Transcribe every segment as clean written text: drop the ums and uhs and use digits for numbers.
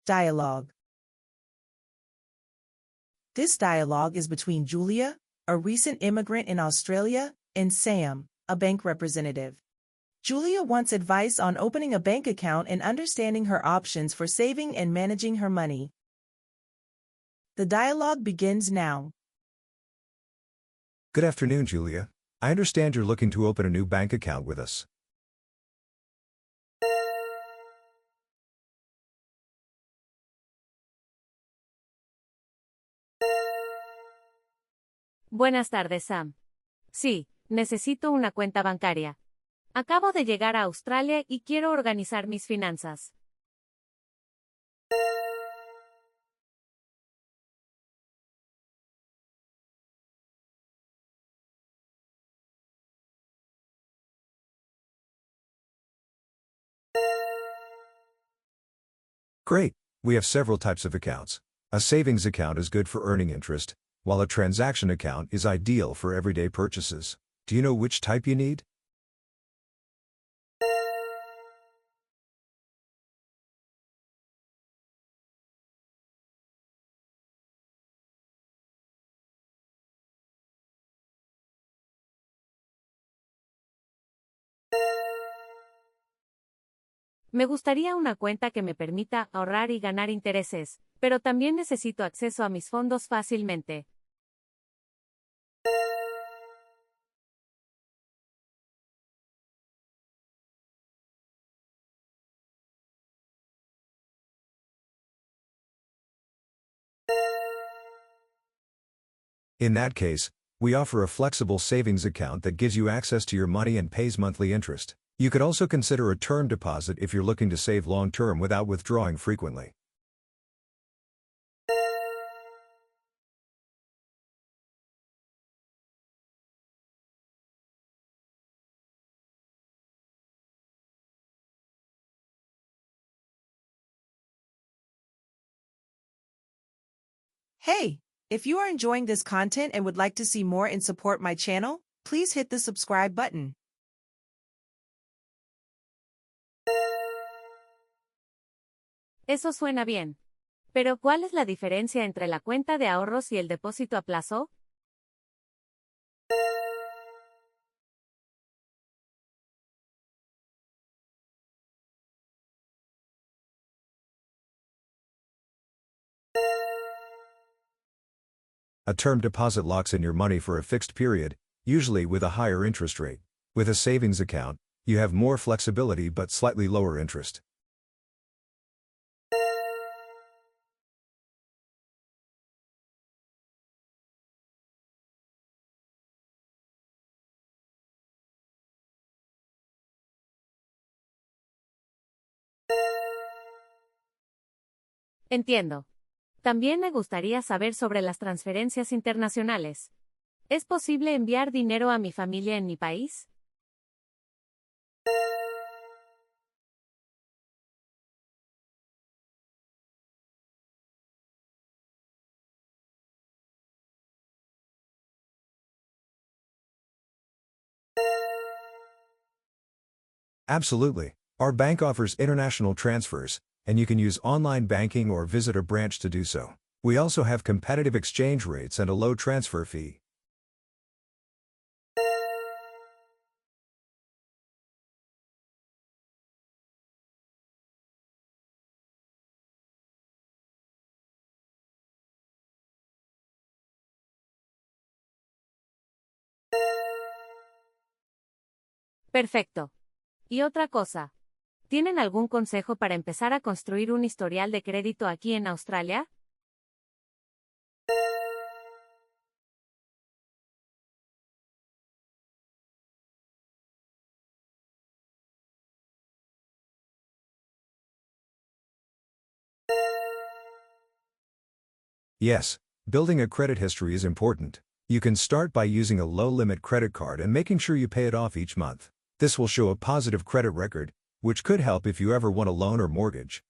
Dialogue. This dialogue is between Julia, a recent immigrant in Australia, and Sam, a bank representative. Julia wants advice on opening a bank account and understanding her options for saving and managing her money. The dialogue begins now. Good afternoon, Julia. I understand you're looking to open a new bank account with us. Buenas tardes, Sam. Sí, necesito una cuenta bancaria. Acabo de llegar a Australia y quiero organizar mis finanzas. Great. We have several types of accounts. A savings account is good for earning interest, while a transaction account is ideal for everyday purchases. Do you know which type you need? Me gustaría una cuenta que me permita ahorrar y ganar intereses, pero también necesito acceso a mis fondos fácilmente. In that case, we offer a flexible savings account that gives you access to your money and pays monthly interest. You could also consider a term deposit if you're looking to save long-term without withdrawing frequently. Hey, if you are enjoying this content and would like to see more and support my channel, please hit the subscribe button. Eso suena bien. Pero ¿cuál es la diferencia entre la cuenta de ahorros y el depósito a plazo? A term deposit locks in your money for a fixed period, usually with a higher interest rate. With a savings account, you have more flexibility but slightly lower interest. Entiendo. También me gustaría saber sobre las transferencias internacionales. ¿Es posible enviar dinero a mi familia en mi país? Absolutely. Our bank offers international transfers, and you can use online banking or visit a branch to do so. We also have competitive exchange rates and a low transfer fee. Perfecto. Y otra cosa. ¿Tienen algún consejo para empezar a construir un historial de crédito aquí en Australia? Yes, building a credit history is important. You can start by using a low-limit credit card and making sure you pay it off each month. This will show a positive credit record, which could help if you ever want a loan or mortgage.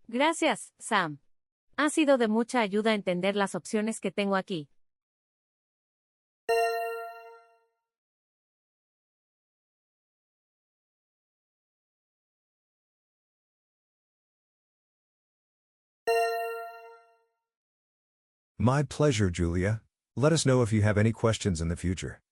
Gracias, Sam. Ha sido de mucha ayuda entender las opciones que tengo aquí. My pleasure, Julia. Let us know if you have any questions in the future.